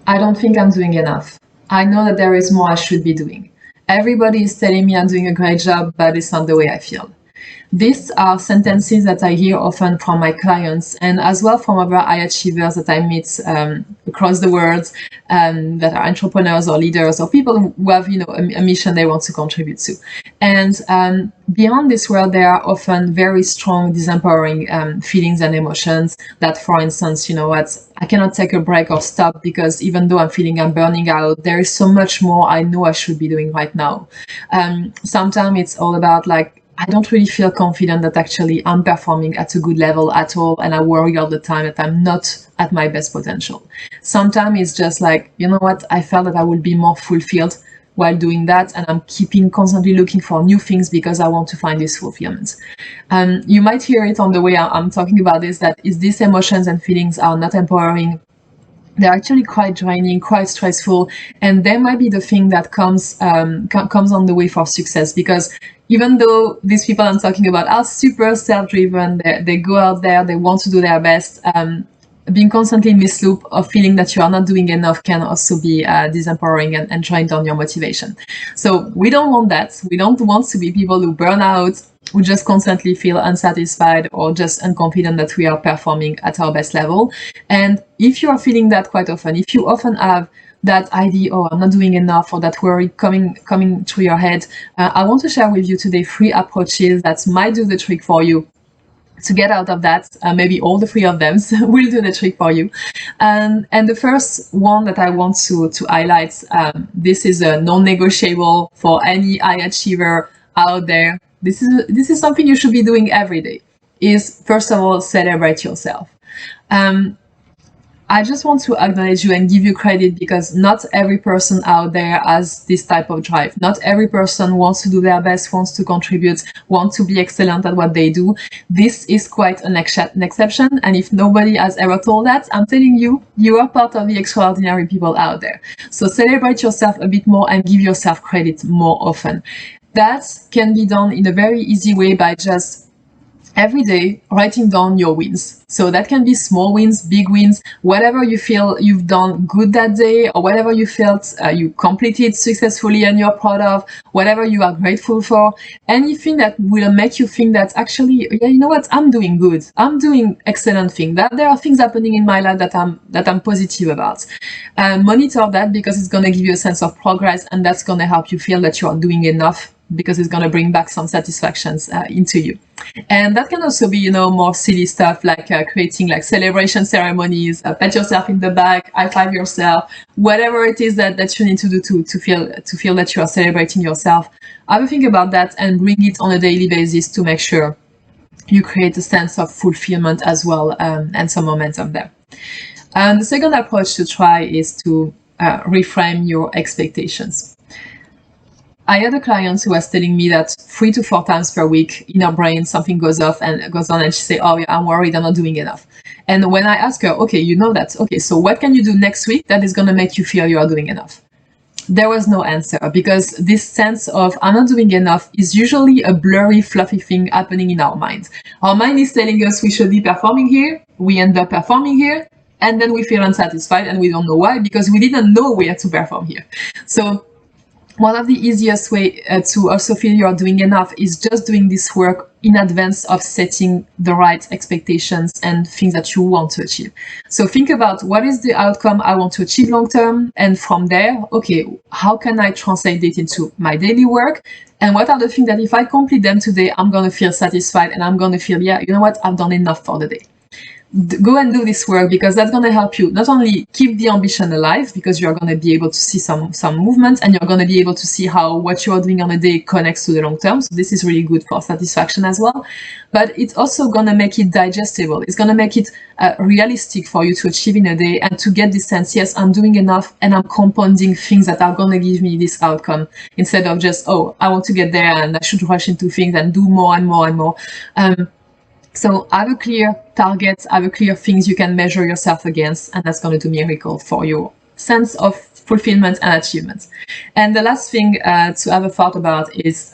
I don't think I'm doing enough. I know that there is more I should be doing. Everybody is telling me I'm doing a great job, but it's not the way I feel. These are sentences that I hear often from my clients and as well from other high achievers that I meet across the world, that are entrepreneurs or leaders or people who have, a mission they want to contribute to. And beyond this world, there are often very strong, disempowering feelings and emotions that, for instance, I cannot take a break or stop because even though I'm feeling I'm burning out, there is so much more I know I should be doing right now. Sometimes it's all about I don't really feel confident that actually I'm performing at a good level at all, and I worry all the time that I'm not at my best potential. Sometimes it's just I felt that I will be more fulfilled while doing that, and I'm constantly looking for new things because I want to find this fulfillment. You might hear it on the way I'm talking about this, that is these emotions and feelings are not empowering. They're actually quite draining, quite stressful, and they might be the thing that comes on the way for success. Because even though these people I'm talking about are super self-driven, they go out there, they want to do their best, being constantly in this loop of feeling that you are not doing enough can also be disempowering and drain down your motivation. So we don't want that. We don't want to be people who burn out, who just constantly feel unsatisfied or just unconfident that we are performing at our best level. And if you are feeling that quite often, if you often have that idea, oh, I'm not doing enough, or that worry coming through your head, I want to share with you today 3 approaches that might do the trick for you to get out of that. Maybe all the 3 of them will do the trick for you. And the first one that I want to highlight, this is a non-negotiable for any high achiever out there. This is something you should be doing every day, is first of all, celebrate yourself. I just want to acknowledge you and give you credit because not every person out there has this type of drive. Not every person wants to do their best, wants to contribute, wants to be excellent at what they do. This is quite an exception. And if nobody has ever told that, I'm telling you, you are part of the extraordinary people out there. So celebrate yourself a bit more and give yourself credit more often. That can be done in a very easy way by just every day writing down your wins. So that can be small wins, big wins, whatever you feel you've done good that day, or whatever you felt you completed successfully and you're proud of, whatever you are grateful for, anything that will make you think that actually, yeah, you know what, I'm doing good, I'm doing excellent things, that there are things happening in my life that I'm positive about. Monitor that because it's going to give you a sense of progress, and that's going to help you feel that you are doing enough, because it's going to bring back some satisfactions into you. And that can also be, more silly stuff like creating celebration ceremonies, pat yourself in the back, high five yourself, whatever it is that you need to do to feel that you are celebrating yourself. Have a think about that and bring it on a daily basis to make sure you create a sense of fulfillment as well, and some momentum there. And the second approach to try is to reframe your expectations. I had a client who was telling me that 3 to 4 times per week in her brain something goes off and goes on, and she say, oh yeah, I'm worried, I'm not doing enough. And when I ask her, okay, you know that, okay, so what can you do next week that is going to make you feel you are doing enough? There was no answer, because this sense of I'm not doing enough is usually a blurry, fluffy thing happening in our mind. Our mind is telling us we should be performing here, we end up performing here, and then we feel unsatisfied and we don't know why, because we didn't know where to perform here. So one of the easiest way to also feel you are doing enough is just doing this work in advance of setting the right expectations and things that you want to achieve. So think about what is the outcome I want to achieve long term, and from there, okay, how can I translate it into my daily work? And what are the things that if I complete them today, I'm going to feel satisfied and I'm going to feel, yeah, you know what, I've done enough for the day. Go and do this work, because that's going to help you not only keep the ambition alive, because you're going to be able to see some movement, and you're going to be able to see how what you're doing on a day connects to the long term. So this is really good for satisfaction as well. But it's also going to make it digestible. It's going to make it realistic for you to achieve in a day, and to get this sense, yes, I'm doing enough and I'm compounding things that are going to give me this outcome, instead of just, oh, I want to get there and I should rush into things and do more and more and more. So have a clear target, have a clear things you can measure yourself against, and that's going to do miracle for your sense of fulfillment and achievement. And the last thing to have a thought about is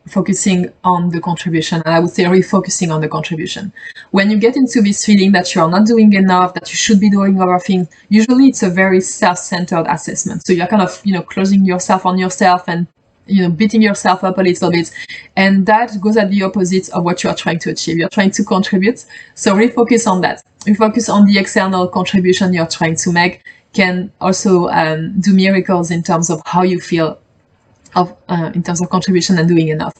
focusing on the contribution. And I would say refocusing on the contribution. When you get into this feeling that you are not doing enough, that you should be doing other things, usually it's a very self-centered assessment. So you're kind of, closing yourself on yourself and, beating yourself up a little bit. And that goes at the opposite of what you are trying to achieve. You're trying to contribute. So refocus on that. Refocus on the external contribution you're trying to make. Can also do miracles in terms of how you feel in terms of contribution and doing enough.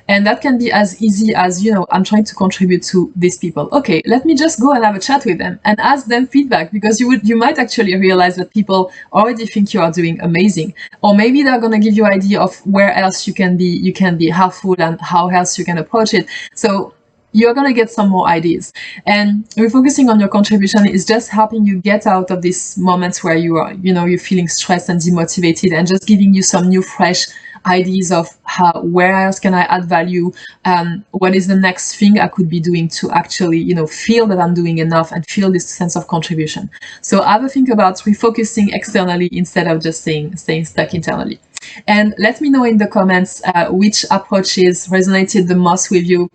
And that can be as easy as, I'm trying to contribute to these people. Okay, let me just go and have a chat with them and ask them feedback, because you might actually realize that people already think you are doing amazing. Or maybe they're going to give you an idea of where else you can be helpful and how else you can approach it. So you're going to get some more ideas. And refocusing on your contribution is just helping you get out of these moments where you are, you're feeling stressed and demotivated, and just giving you some new, fresh ideas of where else can I add value? What is the next thing I could be doing to actually, feel that I'm doing enough and feel this sense of contribution. So have a think about refocusing externally instead of just staying stuck internally. And let me know in the comments which approaches resonated the most with you.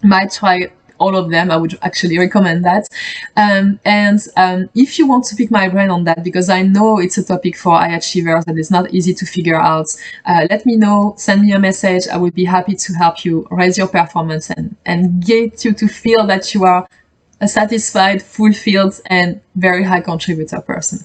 Might try all of them. I would actually recommend that. And if you want to pick my brain on that, because I know it's a topic for high achievers that is not easy to figure out, let me know, send me a message. I would be happy to help you raise your performance and get you to feel that you are a satisfied, fulfilled, and very high contributor person.